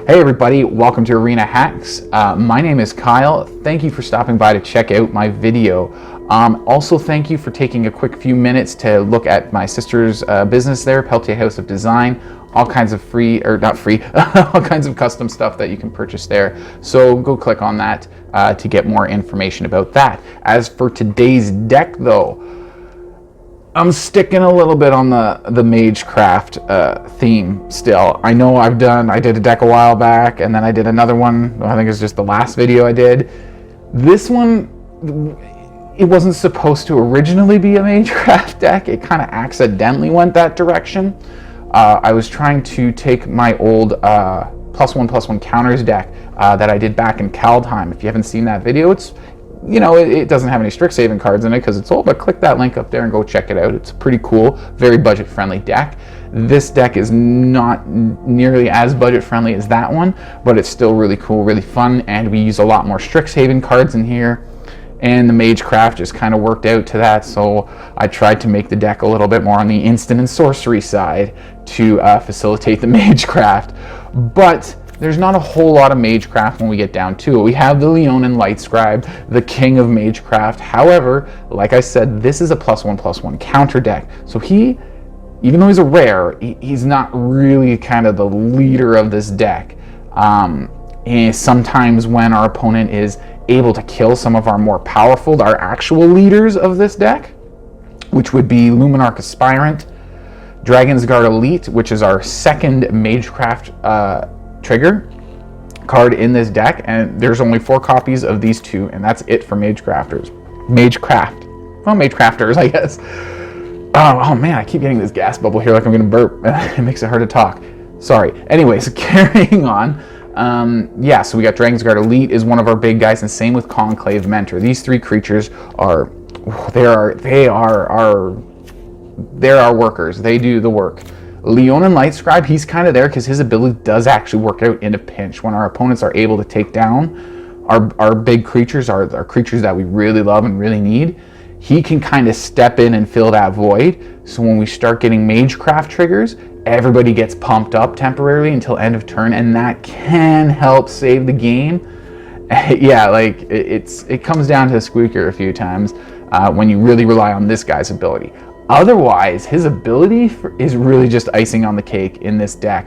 Hey everybody, welcome to Arena Hacks. My name is Kyle. Thank you for stopping by to check out my video. Also, thank you for taking a quick few minutes to look at my sister's business there, Peltier House of Design. All kinds of free, or not free, all kinds of custom stuff that you can purchase there. So go click on that to get more information about that. As for today's deck though, I'm sticking a little bit on the Magecraft theme still. I know I did a deck a while back, and then I did another one. I think it's just the last video I did. This one, it wasn't supposed to originally be a Magecraft deck. It kind of accidentally went that direction. I was trying to take my old +1/+1 counters deck that I did back in Kaldheim. If you haven't seen that video, it's, you know, it doesn't have any Strixhaven cards in it because it's old, but click that link up there and go check it out. It's pretty cool, very budget-friendly deck. This deck is not nearly as budget-friendly as that one, but it's still really cool, really fun, and we use a lot more Strixhaven cards in here, and the Magecraft just kind of worked out to that, so I tried to make the deck a little bit more on the instant and sorcery side to facilitate the Magecraft. But there's not a whole lot of Magecraft when we get down to it. We have the Leonin Lightscribe, the king of Magecraft. However, like I said, this is a +1/+1 counter deck. So even though he's a rare, he's not really kind of the leader of this deck. And sometimes when our opponent is able to kill some of our more powerful, our actual leaders of this deck, which would be Luminarch Aspirant, Dragonsguard Elite, which is our second Magecraft trigger card in this deck, and there's only 4 copies of these two, and that's it for Magecrafters. Magecrafters, I guess. Oh man, I keep getting this gas bubble here like I'm gonna burp. It makes it hard to talk. Sorry. Anyways, carrying on. Yeah, so we got Dragonsguard Elite is one of our big guys, and same with Conclave Mentor. These 3 creatures are our workers. They do the work. Leonin Lightscribe, he's kind of there because his ability does actually work out in a pinch. When our opponents are able to take down our big creatures, our creatures that we really love and really need, he can kind of step in and fill that void. So when we start getting Magecraft triggers, everybody gets pumped up temporarily until end of turn, and that can help save the game. Yeah, like it comes down to a squeaker a few times when you really rely on this guy's ability. Otherwise, his ability is really just icing on the cake in this deck.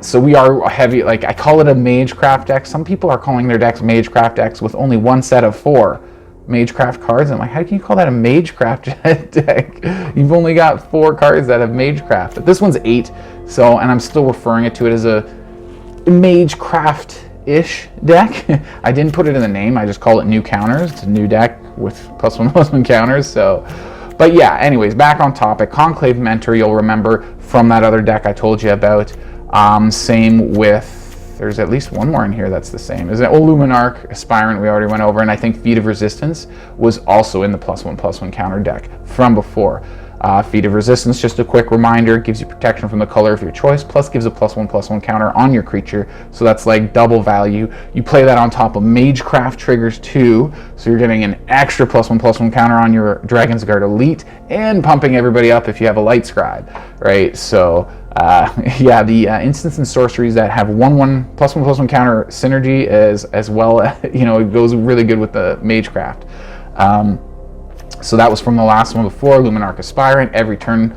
So we are heavy, like I call it a Magecraft deck. Some people are calling their decks Magecraft decks with only one set of 4 Magecraft cards. I'm like, how can you call that a Magecraft deck? You've only got 4 cards that have Magecraft. But this one's 8, so, and I'm still referring it to it as a Magecraft-ish deck. I didn't put it in the name, I just call it new counters. It's a new deck with +1/+1 counters, so. But yeah, anyways, back on topic. Conclave Mentor, you'll remember from that other deck I told you about. Same with, there's at least one more in here that's the same. Is it Luminarch Aspirant we already went over, and I think Feat of Resistance was also in the +1/+1 counter deck from before. Feat of Resistance, just a quick reminder, gives you protection from the color of your choice, plus gives a +1/+1 counter on your creature, so that's like double value. You play that on top of Magecraft triggers too, so you're getting an extra +1/+1 counter on your Dragonsguard Elite, and pumping everybody up if you have a Lightscribe, right? So yeah, the instants and sorceries that have +1/+1 counter synergy as well, you know, it goes really good with the Magecraft. So that was from the last one before, Luminarch Aspirant. Every turn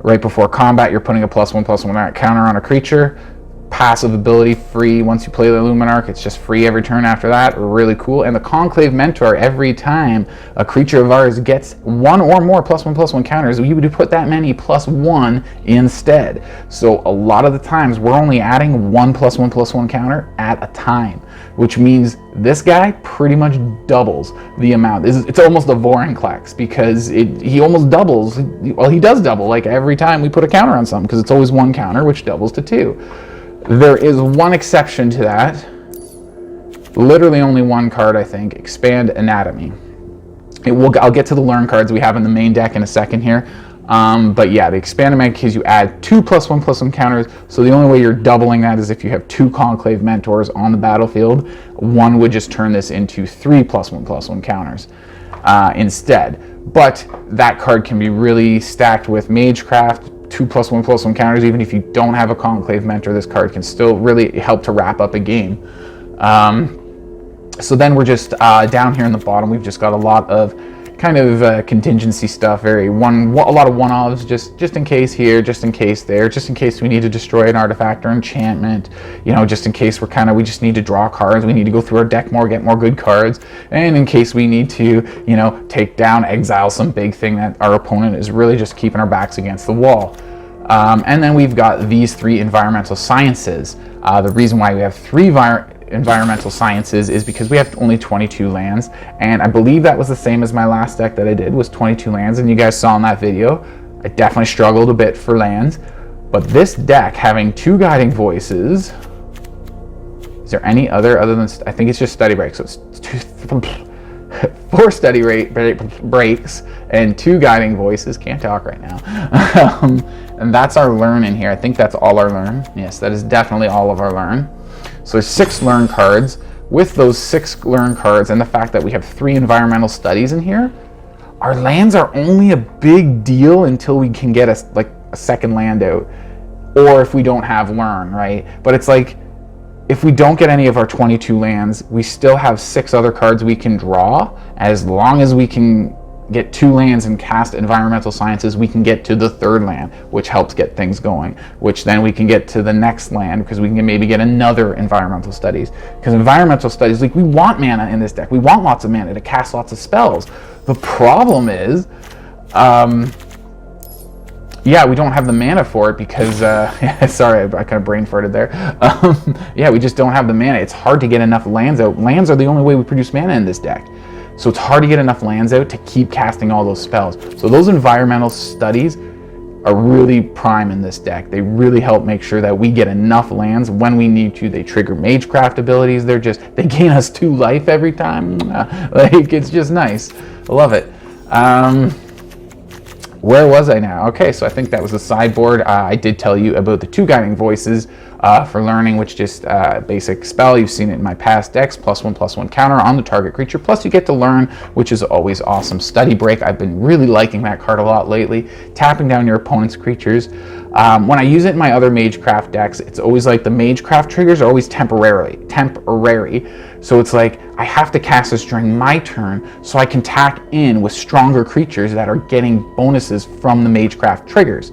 right before combat, you're putting a +1/+1 counter on a creature. Passive ability free once you play the Luminarch. It's just free every turn after that. Really cool. And the Conclave Mentor, every time a creature of ours gets 1 or more +1/+1 counters, you would put that many +1 instead. So a lot of the times we're only adding 1 +1/+1 counter at a time, which means this guy pretty much doubles the amount. It's almost a Vorinclex because he almost doubles. Well, he does double like every time we put a counter on something because it's always 1 counter, which doubles to 2. There is one exception to that. Literally only one card, I think. Expand Anatomy. I'll get to the learn cards we have in the main deck in a second here. But yeah, the Expand Anatomy gives you add 2 +1/+1 counters. So the only way you're doubling that is if you have 2 Conclave Mentors on the battlefield. One would just turn this into 3 +1/+1 counters instead. But that card can be really stacked with Magecraft, 2+1/+1 counters. Even if you don't have a Conclave Mentor, this card can still really help to wrap up a game. So then we're just down here in the bottom, we've just got a lot of kind of contingency stuff, a lot of one-offs, just in case here, just in case there, just in case we need to destroy an artifact or enchantment, you know, just in case we just need to draw cards, we need to go through our deck more, get more good cards, and in case we need to, you know, take down, exile some big thing that our opponent is really just keeping our backs against the wall. And then we've got these 3 environmental sciences. The reason why we have 3 environmental sciences is because we have only 22 lands, and I believe that was the same as my last deck that I did, was 22 lands, and you guys saw in that video I definitely struggled a bit for lands. But this deck having 2 guiding voices, is there any other than, I think it's just study breaks, so it's 4 study breaks and 2 guiding voices, can't talk right now. And that's our learn in here. I think that's all our learn. Yes, that is definitely all of our learn. So there's 6 learn cards. With those 6 learn cards and the fact that we have 3 environmental studies in here, our lands are only a big deal until we can get a second land out, or if we don't have learn, right? But it's like, if we don't get any of our 22 lands, we still have 6 other cards we can draw. As long as we can get 2 lands and cast environmental sciences, we can get to the 3rd land, which helps get things going, which then we can get to the next land because we can maybe get another environmental studies. Because environmental studies, like, we want mana in this deck, we want lots of mana to cast lots of spells. The problem is, yeah, we don't have the mana for it because, sorry, I kind of brain farted there. Yeah, we just don't have the mana. It's hard to get enough lands out. Lands are the only way we produce mana in this deck. So it's hard to get enough lands out to keep casting all those spells. So those environmental studies are really prime in this deck. They really help make sure that we get enough lands when we need to. They trigger Magecraft abilities. They gain us 2 life every time. Like, it's just nice. I love it. Where was I now? Okay, so I think that was the sideboard. I did tell you about the 2 guiding voices for learning, which just basic spell. You've seen it in my past decks, +1/+1 counter on the target creature. Plus you get to learn, which is always awesome. Study break, I've been really liking that card a lot lately. Tapping down your opponent's creatures. When I use it in my other Magecraft decks, it's always like the Magecraft triggers are always temporary. So it's like, I have to cast this during my turn so I can tack in with stronger creatures that are getting bonuses from the Magecraft triggers,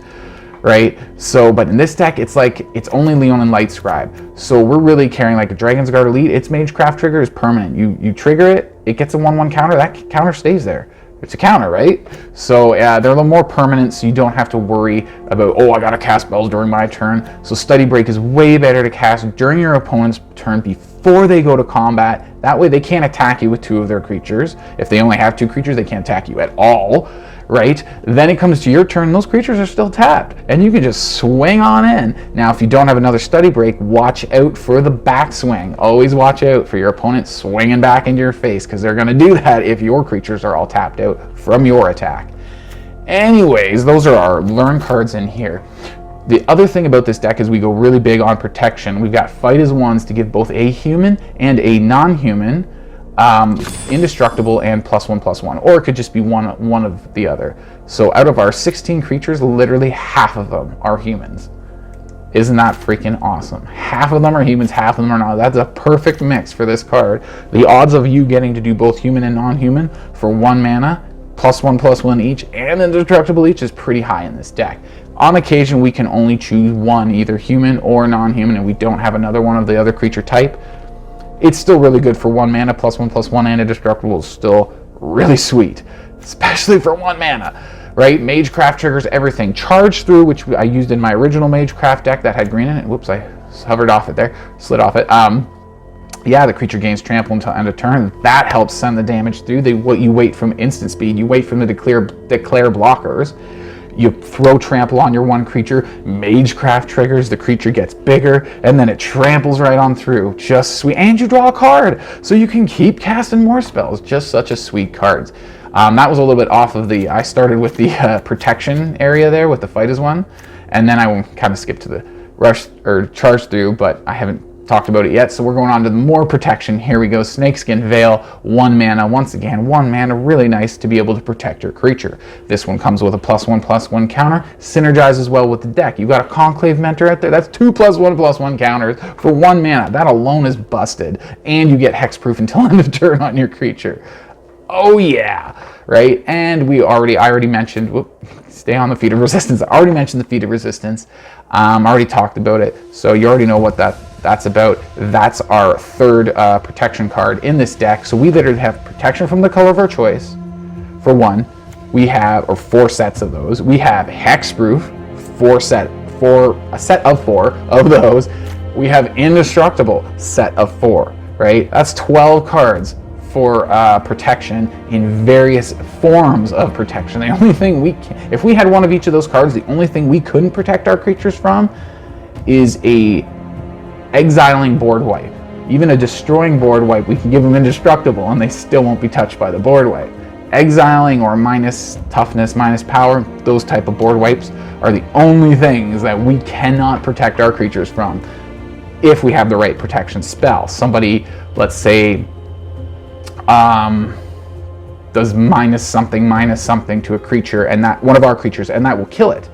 right? So, but in this deck, it's like, it's only Leonin Lightscribe. So we're really carrying like a Dragonsguard Elite. Its Magecraft trigger is permanent. You trigger it, it gets a 1/1 counter, that counter stays there. It's a counter, right? So they're a little more permanent, so you don't have to worry about, oh, I gotta cast spells during my turn. So Study Break is way better to cast during your opponent's turn before they go to combat. That way they can't attack you with 2 of their creatures. If they only have 2 creatures, they can't attack you at all, right? Then it comes to your turn, those creatures are still tapped, and you can just swing on in. Now, if you don't have another Study Break, watch out for the backswing. Always watch out for your opponent swinging back into your face, because they're gonna do that if your creatures are all tapped out from your attack. Anyways, those are our learn cards in here. The other thing about this deck is we go really big on protection. We've got Fight as Ones to give both a human and a non-human indestructible and +1/+1, or it could just be one of the other. So out of our 16 creatures, literally half of them are humans. Isn't that freaking awesome? Half of them are humans, half of them are not. That's a perfect mix for this card. The odds of you getting to do both human and non-human for 1 mana, +1/+1 each, and indestructible each, is pretty high in this deck. On occasion, we can only choose one, either human or non-human, and we don't have another one of the other creature type. It's still really good for 1 mana, +1/+1 and indestructible is still really sweet, especially for 1 mana, right? Magecraft triggers everything. Charge Through, which I used in my original Magecraft deck that had green in it. Whoops, I hovered off it there, slid off it. Yeah, the creature gains trample until end of turn. That helps send the damage through. You wait from instant speed. You wait from the declare blockers. You throw trample on your 1 creature, Magecraft triggers, the creature gets bigger, and then it tramples right on through. Just sweet. And you draw a card, so you can keep casting more spells. Just such a sweet card. That was a little bit off of I started with the protection area there with the Fight as One, and then I kind of skipped to the rush or charge through, but I haven't talked about it yet, so we're going on to more protection. Here we go. Snakeskin Veil, 1 mana. Once again, 1 mana, really nice to be able to protect your creature. This one comes with a +1/+1 counter, synergizes well with the deck. You got a Conclave Mentor out there, that's 2 +1/+1 counters for 1 mana. That alone is busted, and you get hexproof until end of turn on your creature. Oh yeah, right? And I already mentioned, stay on the Feat of Resistance. I already mentioned the Feat of Resistance. I already talked about it, so you already know what that's about. That's our third protection card in this deck. So we literally have protection from the color of our choice for 1. We have, or 4 sets of those. We have hexproof, a set of 4 of those. We have indestructible, set of 4, right? That's 12 cards for protection in various forms of protection. The only thing if we had one of each of those cards, the only thing we couldn't protect our creatures from is a exiling board wipe. Even a destroying board wipe, we can give them indestructible and they still won't be touched by the board wipe. Exiling or minus toughness, minus power, those type of board wipes are the only things that we cannot protect our creatures from if we have the right protection spell. Somebody, let's say, does minus something to a creature, and that one of our creatures, and that will kill it.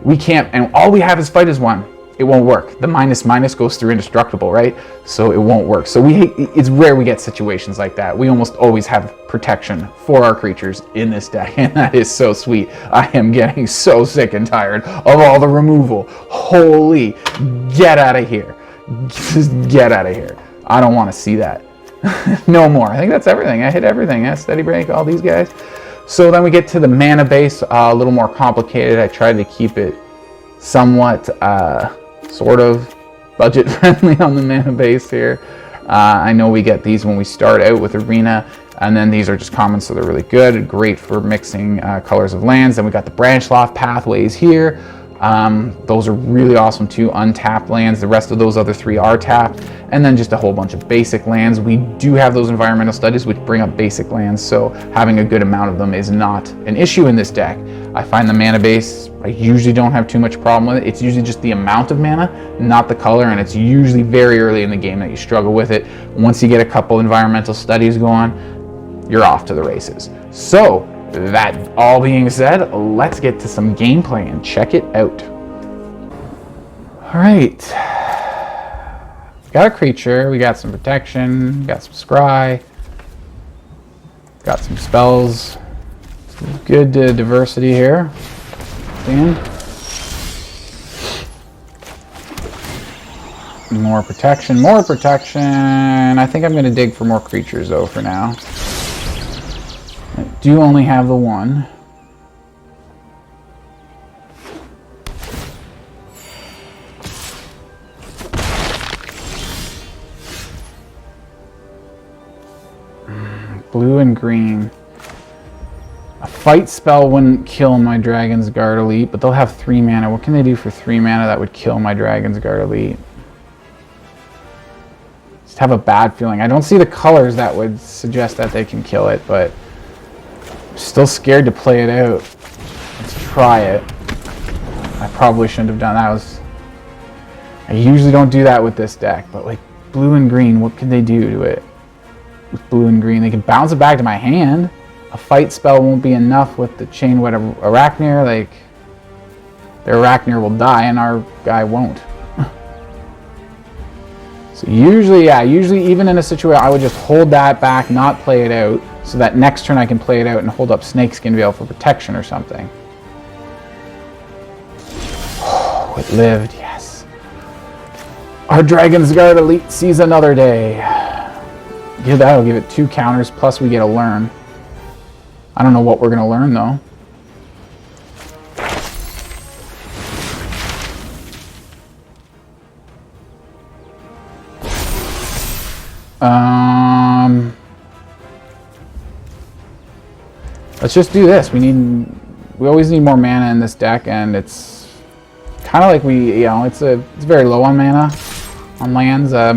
We can't, and all we have is fight is 1. It won't work. The minus goes through indestructible, right? So it won't work. So it's rare we get situations like that. We almost always have protection for our creatures in this deck, and that is so sweet. I am getting so sick and tired of all the removal. Holy, get out of here. Just get out of here. I don't want to see that. No more. I think that's everything. I hit everything. Steady break, all these guys. So then we get to the mana base, a little more complicated. I tried to keep it somewhat sort of budget friendly on the mana base here. I know we get these when we start out with Arena, and then these are just common, so they're really good. Great for mixing colors of lands. Then we got the branch loft pathways here. Those are really awesome too, untapped lands. The rest of those other 3 are tapped, and then just a whole bunch of basic lands. We do have those environmental studies which bring up basic lands, so having a good amount of them is not an issue in this deck. I find the mana base, I usually don't have too much problem with it. It's usually just the amount of mana, not the color, and it's usually very early in the game that you struggle with it. Once you get a couple environmental studies going, you're off to the races. So that all being said, let's get to some gameplay and check it out. All right, we got a creature, we got some protection, got some scry, got some spells. Good diversity here. More protection, more protection. I think I'm going to dig for more creatures though for now. I do only have the 1. Blue and green. A fight spell wouldn't kill my Dragonsguard Elite, but they'll have 3 mana. What can they do for 3 mana that would kill my Dragonsguard Elite? Just have a bad feeling. I don't see the colors that would suggest that they can kill it, but I'm still scared to play it out. Let's try it. I probably shouldn't have done that. I usually don't do that with this deck, but like blue and green, what can they do to it? With blue and green, they can bounce it back to my hand. A fight spell won't be enough with the Chainweb Arachnir. Like, their Arachnir will die and our guy won't. So usually even in a situation, I would just hold that back, not play it out, so that next turn I can play it out and hold up Snakeskin Veil for protection or something. Oh, it lived, yes. Our Dragonsguard Elite sees another day. Yeah, that'll give it 2 counters, plus we get a learn. I don't know what we're going to learn, though. Let's just do this. We always need more mana in this deck, and it's kind of like it's very low on mana on lands. I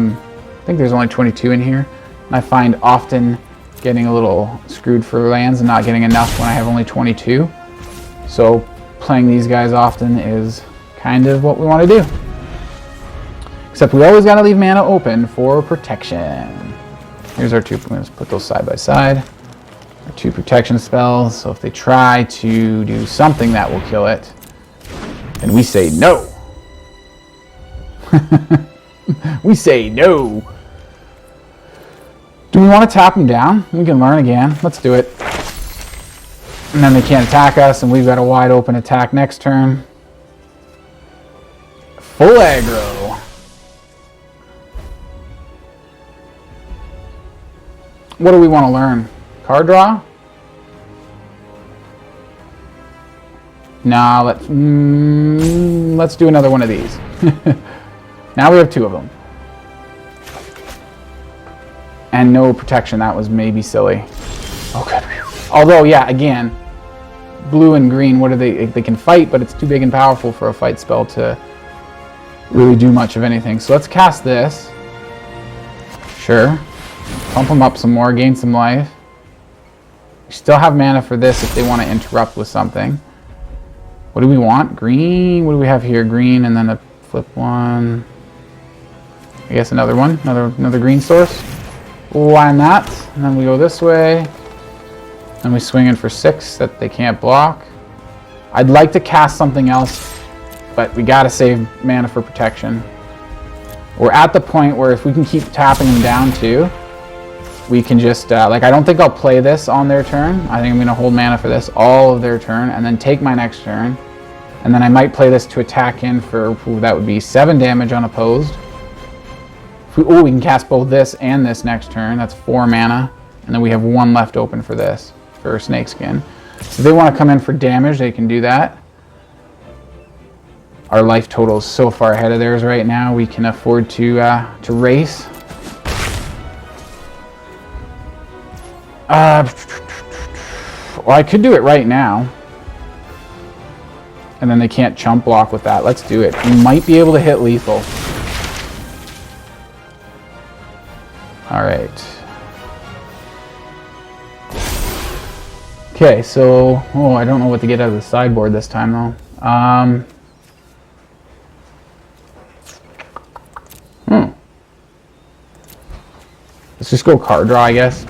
think there's only 22 in here, and I find often getting a little screwed for lands and not getting enough when I have only 22. So playing these guys often is kind of what we want to do. Except we always gotta leave mana open for protection. Here's our two, let's put those side by side. Our 2 protection spells, so if they try to do something that will kill it, then we say no. We say no. Do we want to tap them down? We can learn again. Let's do it. And then they can't attack us, and we've got a wide open attack next turn. Full aggro. What do we want to learn? Card draw? Nah, let's do another one of these. Now we have 2 of them. And no protection, that was maybe silly. Oh, good. Although, yeah, again, blue and green, what are they? They can fight, but it's too big and powerful for a fight spell to really do much of anything. So let's cast this. Sure. Pump them up some more, gain some life. We still have mana for this if they want to interrupt with something. What do we want? Green. What do we have here? Green and then a flip one. I guess another one. Another green source. Why not? And then we go this way. And we swing in for 6 that they can't block. I'd like to cast something else, but we gotta save mana for protection. We're at the point where if we can keep tapping them down too, we can just, like, I don't think I'll play this on their turn. I think I'm gonna hold mana for this all of their turn and then take my next turn. And then I might play this to attack in for, that would be 7 damage unopposed. We can cast both this and this next turn. That's 4 mana. And then we have 1 left open for this, for Snakeskin. So if they want to come in for damage, they can do that. Our life total is so far ahead of theirs right now, we can afford to race. Well, I could do it right now. And then they can't chump block with that. Let's do it. We might be able to hit lethal. All right. Okay, so, I don't know what to get out of the sideboard this time though. Let's just go card draw, I guess.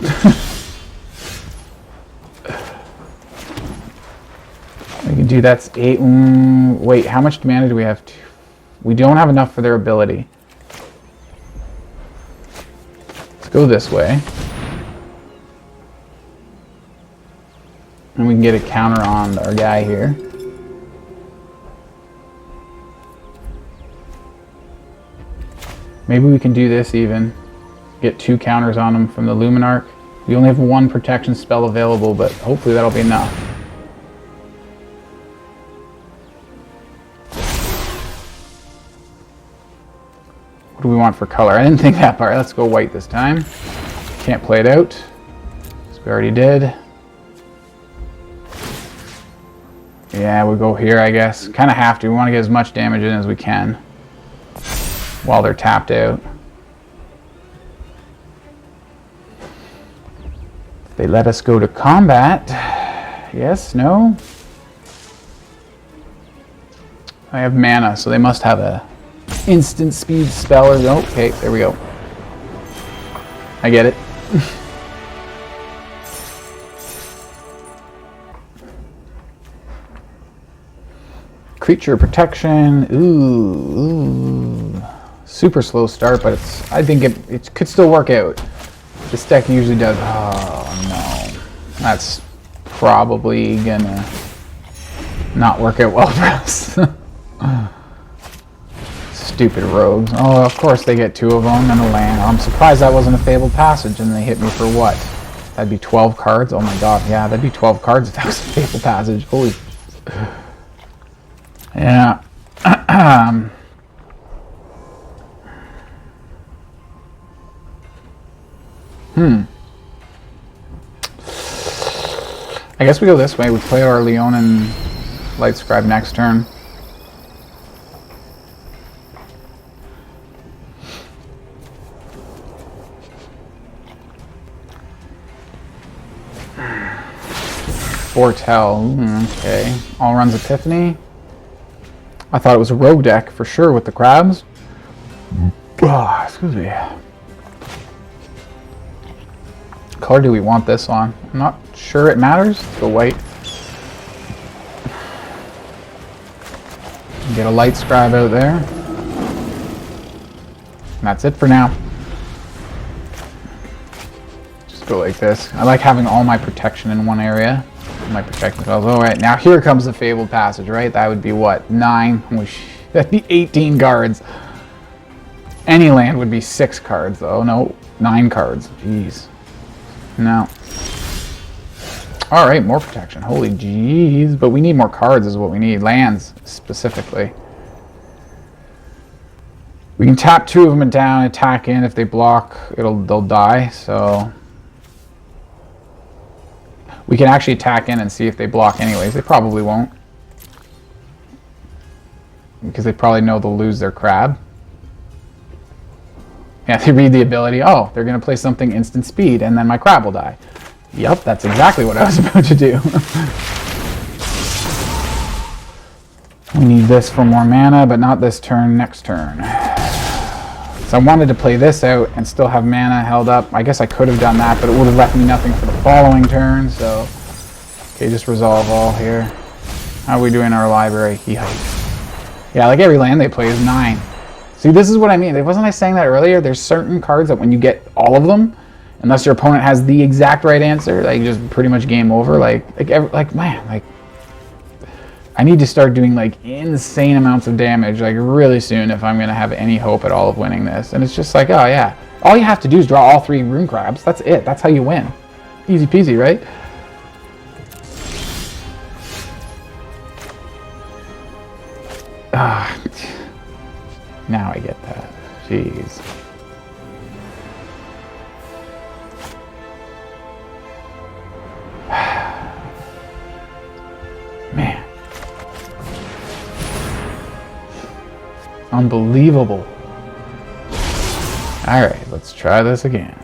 We can do, that's 8. Wait, how much mana do we have? We don't have enough for their ability. Let's go this way. And we can get a counter on our guy here. Maybe we can do this even. Get 2 counters on him from the Luminarch. We only have 1 protection spell available, but hopefully that'll be enough. What do we want for color? I didn't think that part. Let's go white this time. Can't play it out, because we already did. Yeah, we'll go here, I guess. Kind of have to. We want to get as much damage in as we can while they're tapped out. They let us go to combat. Yes, no? I have mana, so they must have a instant speed spell or no. Okay, there we go. I get it. Creature protection. Ooh. Super slow start, but I think it could still work out. This deck usually does. Oh no. That's probably gonna not work out well for us. Stupid rogues. Oh, of course they get 2 of them and a land. I'm surprised that wasn't a Fabled Passage and they hit me for what? That'd be 12 cards? Oh my god, yeah, that'd be 12 cards if that was a Fabled Passage. Holy. Yeah. I guess we go this way. We play our Leonin Light Scribe next turn. Foretell. Okay. All runs Epiphany. I thought it was a rogue deck for sure with the crabs. Oh, excuse me. Color do we want this on? I'm not sure it matters. Let's go white. Get a light scribe out there. And that's it for now. Just go like this. I like having all my protection in one area. My protecting spells. All right, now here comes the Fabled Passage, right? That would be what? 9? That'd be 18 cards. Any land would be 6 cards, though. No, 9 cards. Jeez. No. All right, more protection. Holy jeez. But we need more cards is what we need. Lands, specifically. We can tap 2 of them down, attack in. If they block, they'll die, so... We can actually attack in and see if they block anyways. They probably won't. Because they probably know they'll lose their crab. Yeah, they read the ability. Oh, they're going to play something instant speed, and then my crab will die. Yep, that's exactly what I was about to do. We need this for more mana, but not this turn, next turn. So I wanted to play this out and still have mana held up. I guess I could have done that, but it would have left me nothing for the following turn, so... Okay, just resolve all here. How are we doing in our library? Yikes. Yeah, like every land they play is 9. See, this is what I mean. Wasn't I saying that earlier? There's certain cards that when you get all of them, unless your opponent has the exact right answer, like just pretty much game over. Man, I need to start doing like insane amounts of damage like really soon if I'm gonna have any hope at all of winning this. And it's just like, oh yeah, all you have to do is draw all 3 rune crabs. That's it. That's how you win. Easy peasy, right? Now I get that. Jeez. Man. Unbelievable. Alright, let's try this again.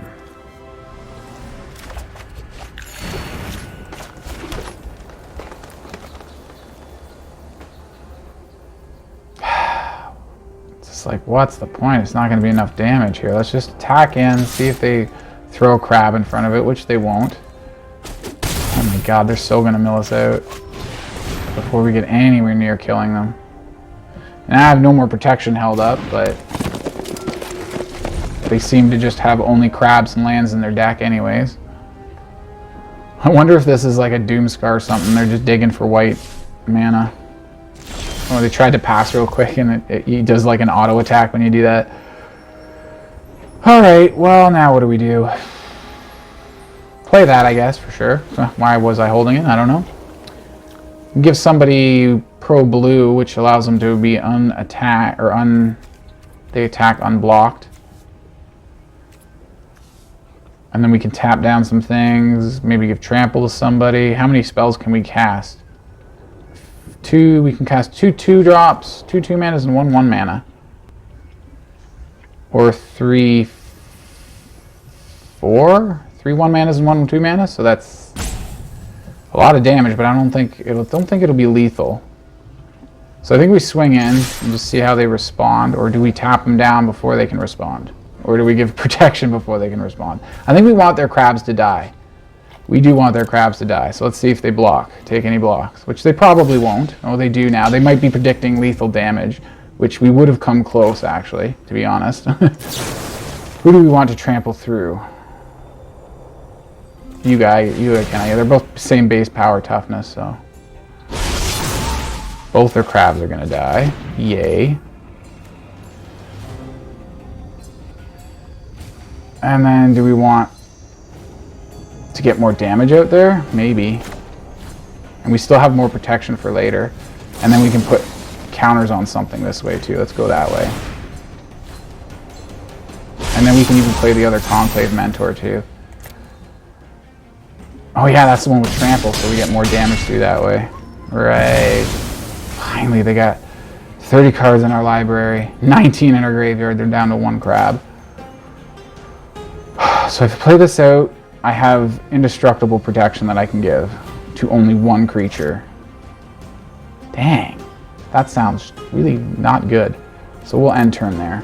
Like, what's the point? It's not going to be enough damage here. Let's just attack in, see if they throw a crab in front of it, which they won't. Oh my god, they're so going to mill us out before we get anywhere near killing them. And I have no more protection held up, but they seem to just have only crabs and lands in their deck anyways. I wonder if this is like a Doomscar or something. They're just digging for white mana. Oh, they tried to pass real quick, and it does like an auto attack when you do that. Alright, well, now what do we do? Play that, I guess, for sure. Why was I holding it? I don't know. Give somebody pro blue, which allows them to be unattacked, or they attack unblocked. And then we can tap down some things, maybe give trample to somebody. How many spells can we cast? 2, we can cast 2 2-drops, 2 2-manas, and 1 1-mana. Or 3 4? 3 1-manas and 1 2-manas, so that's a lot of damage, but I don't think it'll be lethal. So I think we swing in and just see how they respond, or do we tap them down before they can respond? Or do we give protection before they can respond? I think we want their crabs to die. We do want their crabs to die, so let's see if they block. Take any blocks, which they probably won't. Oh, they do now. They might be predicting lethal damage, which we would have come close, actually, to be honest. Who do we want to trample through? You guy, Kenny. They're both same base power toughness, so... Both their crabs are going to die. Yay. And then do we want to get more damage out there? Maybe. And we still have more protection for later. And then we can put counters on something this way too. Let's go that way. And then we can even play the other Conclave Mentor too. Oh yeah, that's the one with trample, so we get more damage through that way. Right. Finally, they got 30 cards in our library, 19 in our graveyard. They're down to 1 crab. So if I play this out, I have indestructible protection that I can give to only 1 creature. Dang, that sounds really not good. So we'll end turn there.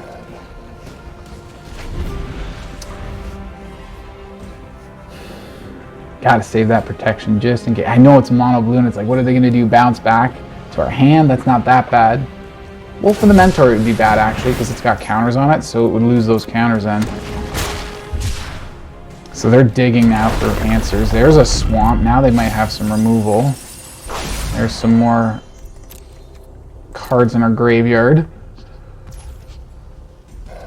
Gotta save that protection just in case. I know it's mono blue and it's like, what are they gonna do? Bounce back to our hand? That's not that bad. Well, for the Mentor it would be bad actually because it's got counters on it, so it would lose those counters then. So they're digging now for answers. There's a swamp. Now they might have some removal. There's some more cards in our graveyard.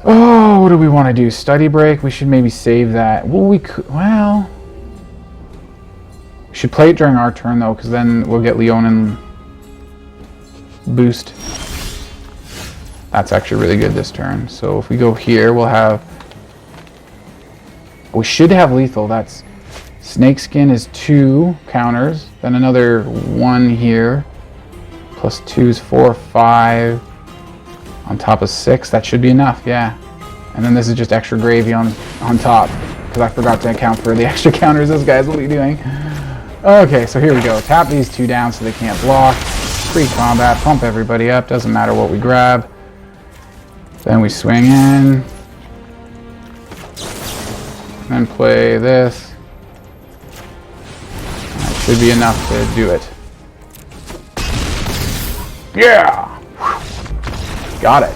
Oh, what do we want to do? Study break? We should maybe save that. Well, we could. Well, we should play it during our turn though, because then we'll get Leonin boost. That's actually really good this turn. So if we go here, we'll have. We should have lethal. That's Snakeskin is 2 counters, then another 1 here, plus 2 is 4, 5, on top of 6. That should be enough, yeah. And then this is just extra gravy on top, because I forgot to account for the extra counters. Those guys, what are you doing? Okay, so here we go. Tap these 2 down so they can't block. Free combat, pump everybody up. Doesn't matter what we grab. Then we swing in. Then play this. That should be enough to do it. Yeah! Got it.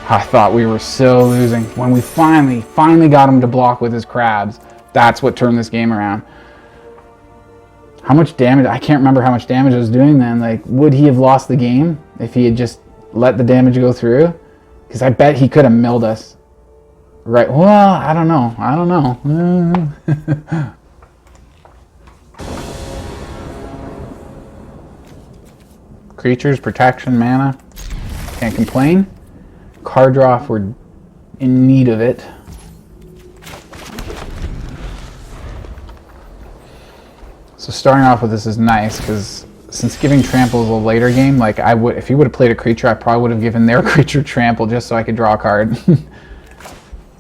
I thought we were so losing. When we finally got him to block with his crabs, that's what turned this game around. How much damage? I can't remember how much damage I was doing then. Like, would he have lost the game if he had just let the damage go through? Because I bet he could have milled us. Right, well, I don't know. Creatures, protection, mana. Can't complain. Card draw if we're in need of it. So starting off with this is nice, because since giving trample is a later game, like I would, if he would have played a creature, I probably would have given their creature trample just so I could draw a card.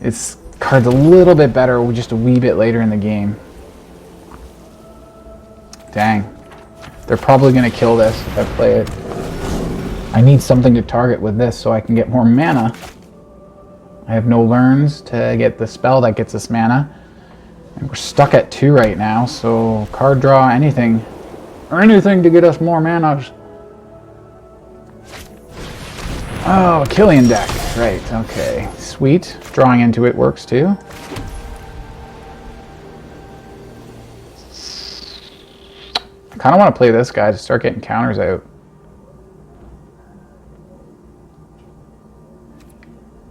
It's card's a little bit better, just a wee bit later in the game. Dang. They're probably going to kill this if I play it. I need something to target with this so I can get more mana. I have no learns to get the spell that gets us mana. And we're stuck at 2 right now, so card draw, anything. Or anything to get us more mana. Oh, Killian deck. Right, okay. Sweet. Drawing into it works too. I kind of want to play this guy to start getting counters out.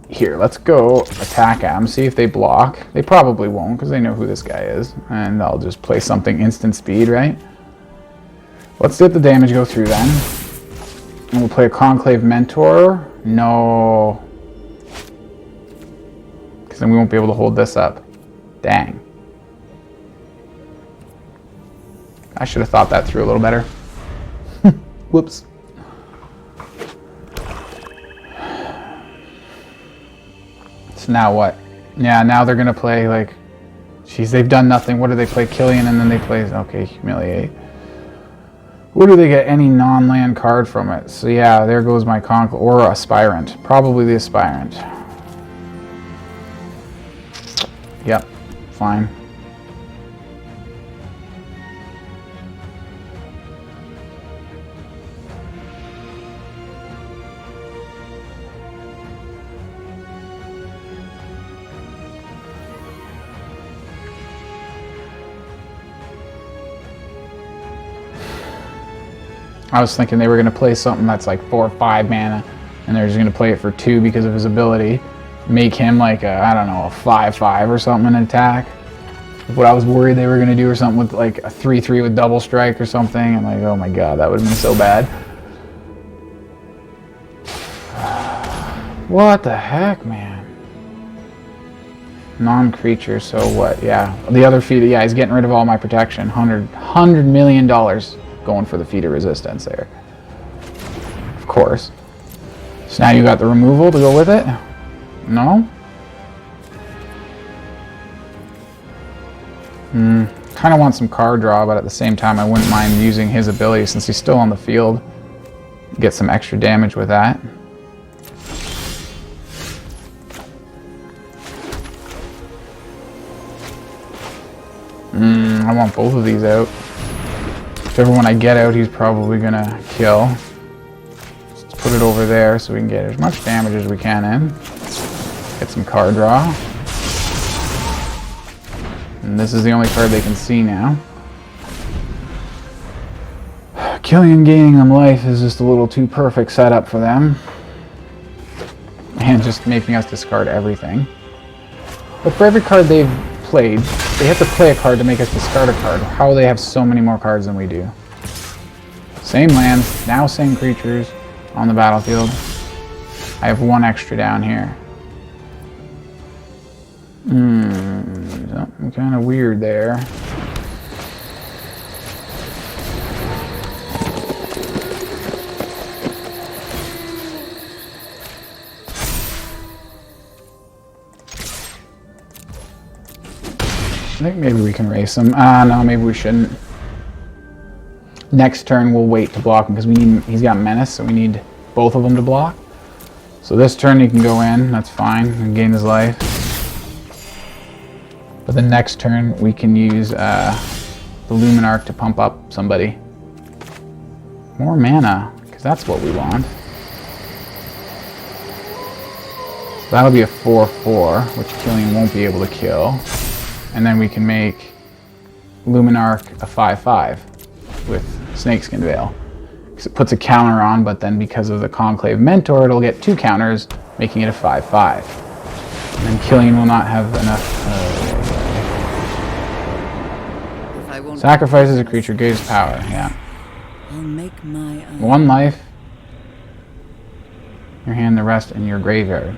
Here, let's go attack them, see if they block. They probably won't because they know who this guy is. And I'll just play something instant speed, right? Let's let the damage go through then. And we'll play a Conclave Mentor. No. Because then we won't be able to hold this up. Dang. I should have thought that through a little better. Whoops. So now what? Yeah, now they're going to play like... Jeez, they've done nothing. What do they play? Killian, and then they play... Okay, Humiliate. Where do they get any non-land card from it? So yeah, there goes my Conclave, or Aspirant. Probably the Aspirant. Yep, fine. I was thinking they were going to play something that's like 4 or 5 mana, and they're just going to play it for 2 because of his ability. Make him like a, I don't know, a 5/5 or something in attack. What I was worried they were going to do, or something with like a 3/3 with double strike or something. I'm like, oh my god, that would have been so bad. What the heck, man? Non-creature, so what? Yeah, the other feat, yeah, he's getting rid of all my protection. $100 million. Going for the feat of resistance there. Of course. So now you got the removal to go with it? No? Kind of want some card draw, but at the same time I wouldn't mind using his ability since he's still on the field. Get some extra damage with that. I want both of these out. Whichever one I get out, he's probably gonna kill. Let's put it over there so we can get as much damage as we can in. Get some card draw. And this is the only card they can see now. Killian gaining them life is just a little too perfect setup for them. And just making us discard everything. But for every card they've played, they have to play a card to make us discard a card. How do they have so many more cards than we do? Same lands, now same creatures on the battlefield. I have one extra down here. Something kind of weird there. I think maybe we can race him. No, maybe we shouldn't. Next turn we'll wait to block him because he's got Menace, so we need both of them to block. So this turn he can go in, that's fine, and gain his life. But the next turn we can use the Luminarch to pump up somebody. More mana, because that's what we want. So that'll be a 4/4, which Killian won't be able to kill. And then we can make Luminarch a 5/5 with Snakeskin Veil. Because it puts a counter on, but then because of the Conclave Mentor, it'll get 2 counters, making it a 5/5. And then Killian will not have enough. Sacrifices a creature, gains power. Yeah. I'll make my own. 1 life. Your hand, the rest in your graveyard.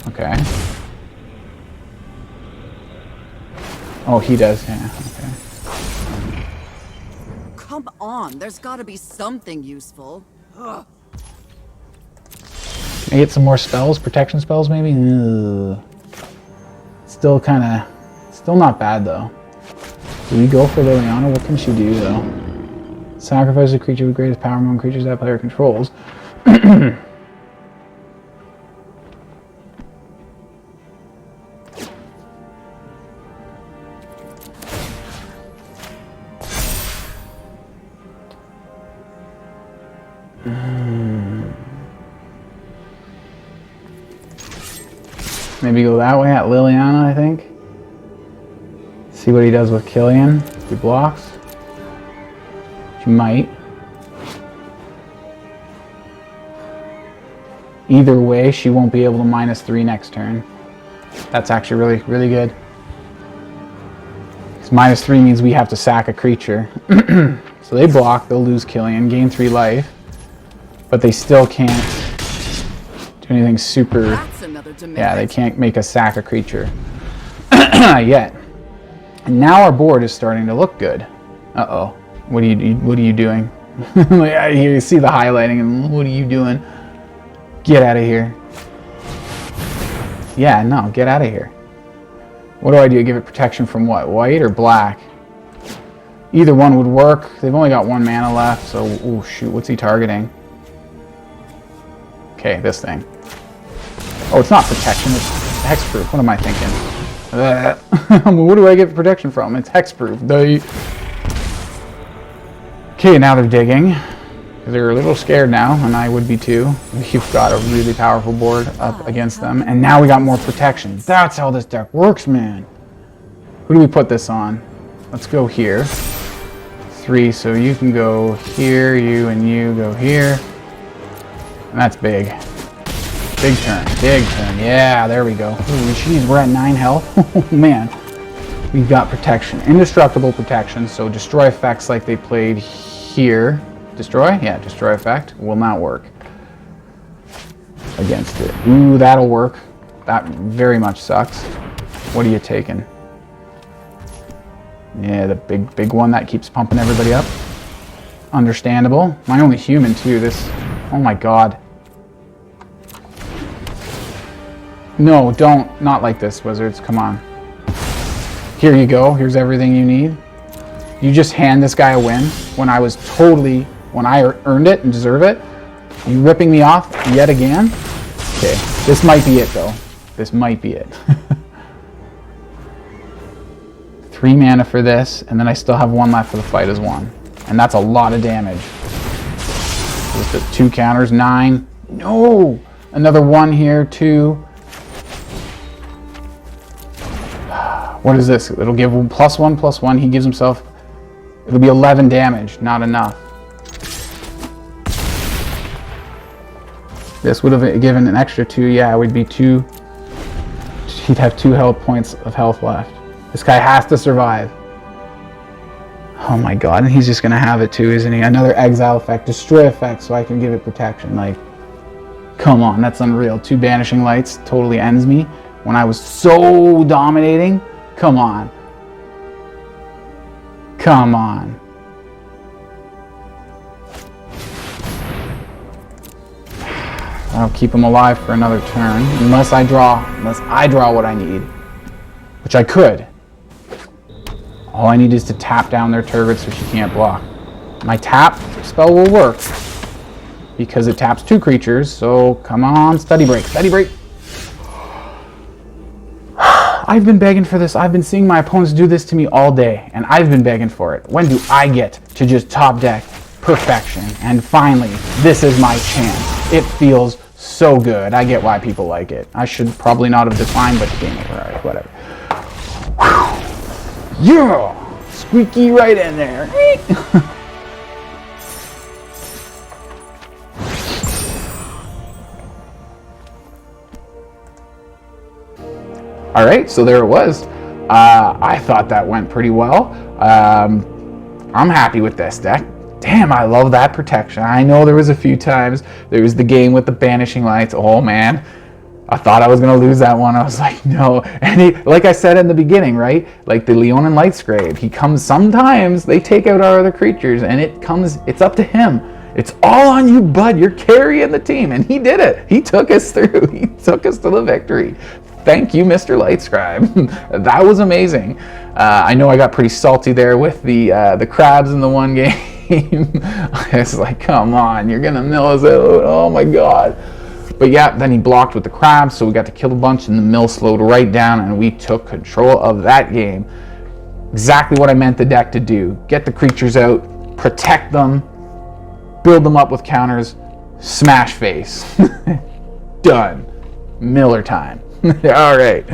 Okay. Oh, he does, yeah, okay. Come on, there's gotta be something useful. Ugh. Can I get some more spells? Protection spells, maybe? Ugh. Still not bad, though. Do we go for Liliana? What can she do, though? Sacrifice a creature with greatest power among creatures that player controls. Maybe go that way at Liliana, I think. See what he does with Killian. If he blocks. She might. Either way, she won't be able to -3 next turn. That's actually really, really good. Because -3 means we have to sack a creature. So they block, they'll lose Killian, gain 3 life. But they still can't do anything super... Yeah, they can't make us sack a creature. Yet. And now our board is starting to look good. Uh-oh. What are you doing? You see the highlighting and what are you doing? Get out of here. Yeah, no, get out of here. What do? Give it protection from what? White or black? Either one would work. They've only got 1 mana left, so... Oh, shoot. What's he targeting? Okay, this thing. Oh, it's not protection. It's hexproof. What am I thinking? What do I get protection from? It's hexproof. Okay, now they're digging. They're a little scared now, and I would be too. We've got a really powerful board up against them, and now we got more protection. That's how this deck works, man. Who do we put this on? Let's go here. 3, so you can go here, you and you go here. And that's big. Big turn, big turn. Yeah, there we go. Holy jeez, we're at 9 health. Oh, man. We've got protection. Indestructible protection, so destroy effects like they played here. Destroy? Yeah, destroy effect will not work against it. Ooh, that'll work. That very much sucks. What are you taking? Yeah, the big one that keeps pumping everybody up. Understandable. My only human, too. This... Oh, my God. No, don't. Not like this, Wizards. Come on. Here you go. Here's everything you need. You just hand this guy a win when I was totally... When I earned it and deserve it. You ripping me off yet again? Okay. This might be it, though. This might be it. 3 mana for this, and then I still have 1 left for the fight as 1. And that's a lot of damage. Just the 2 counters, 9. No! Another 1 here, 2. What is this? It'll give +1/+1. He gives himself... It'll be 11 damage. Not enough. This would have given an extra 2. Yeah, it would be 2. He'd have 2 health points of health left. This guy has to survive. Oh my god, and he's just going to have it too, isn't he? Another exile effect, destroy effect, so I can give it protection. Like, come on, that's unreal. 2 banishing lights totally ends me when I was so dominating. Come on. Come on. I'll keep him alive for another turn, unless I draw what I need, which I could. All I need is to tap down their turret so she can't block. My tap spell will work because it taps 2 creatures. So come on, study break, study break. I've been begging for this. I've been seeing my opponents do this to me all day, and I've been begging for it. When do I get to just top deck perfection? And finally, this is my chance. It feels so good. I get why people like it. I should probably not have declined, but game over. All right, whatever. Whew. Yeah! Squeaky right in there. All right, so there it was. I thought that went pretty well. I'm happy with this deck. Damn, I love that protection. I know there was a few times. There was the game with the banishing lights. Oh man, I thought I was gonna lose that one. I was like, no. And he, like I said in the beginning, right? Like the Leonin Lightsgrave, he comes sometimes. They take out our other creatures, and it's up to him. It's all on you, bud. You're carrying the team, and he did it. He took us through. He took us to the victory. Thank you, Mr. Lightscribe. That was amazing. I know I got pretty salty there with the crabs in the one game. It's like, come on, you're gonna mill us out. Oh my god. But yeah, then he blocked with the crabs, so we got to kill a bunch, and the mill slowed right down, and we took control of that game. Exactly what I meant the deck to do. Get the creatures out, protect them, build them up with counters, smash face. Done. Miller time. All right.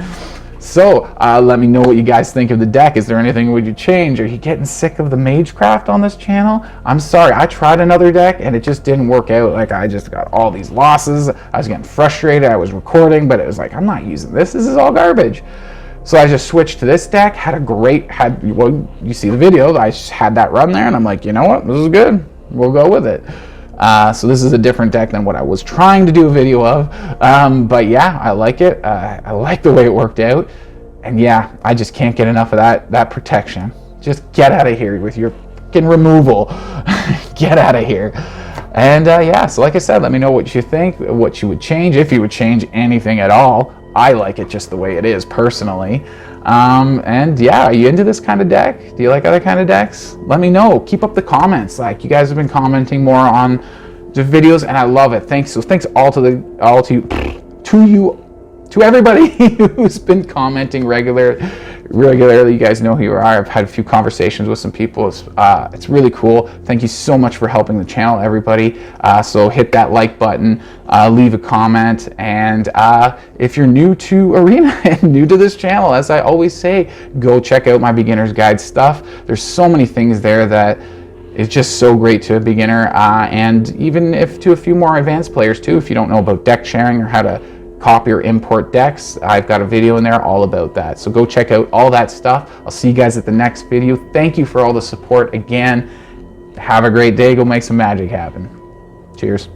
So let me know what you guys think of the deck. Is there anything would you change? Are you getting sick of the Magecraft on this channel? I'm sorry. I tried another deck and it just didn't work out. Like, I just got all these losses. I was getting frustrated. I was recording, but it was like, I'm not using this. This is all garbage. So I just switched to this deck. Well, you see the video. I just had that run there, and I'm like, you know what? This is good. We'll go with it. So this is a different deck than what I was trying to do a video of, but yeah, I like it. I like the way it worked out, and yeah, I just can't get enough of that protection. Just get out of here with your fucking removal. Get out of here. And yeah, so like I said, let me know what you think, what you would change, if you would change anything at all. I like it just the way it is personally. And yeah, are you into this kind of deck? Do you like other kind of decks? Let me know. Keep up the comments. Like, you guys have been commenting more on the videos, and I love it. Thanks. So thanks to everybody who's been commenting regularly. You guys know who you are. I've had a few conversations with some people. It's really cool. Thank you so much for helping the channel, everybody. So hit that like button, leave a comment, and if you're new to Arena and new to this channel, as I always say, go check out my beginner's guide stuff. There's so many things there that is just so great to a beginner, and even if to a few more advanced players too. If you don't know about deck sharing or how to copy or import decks, I've got a video in there all about that. So go check out all that stuff. I'll see you guys at the next video. Thank you for all the support again. Have a great day. Go make some magic happen. Cheers.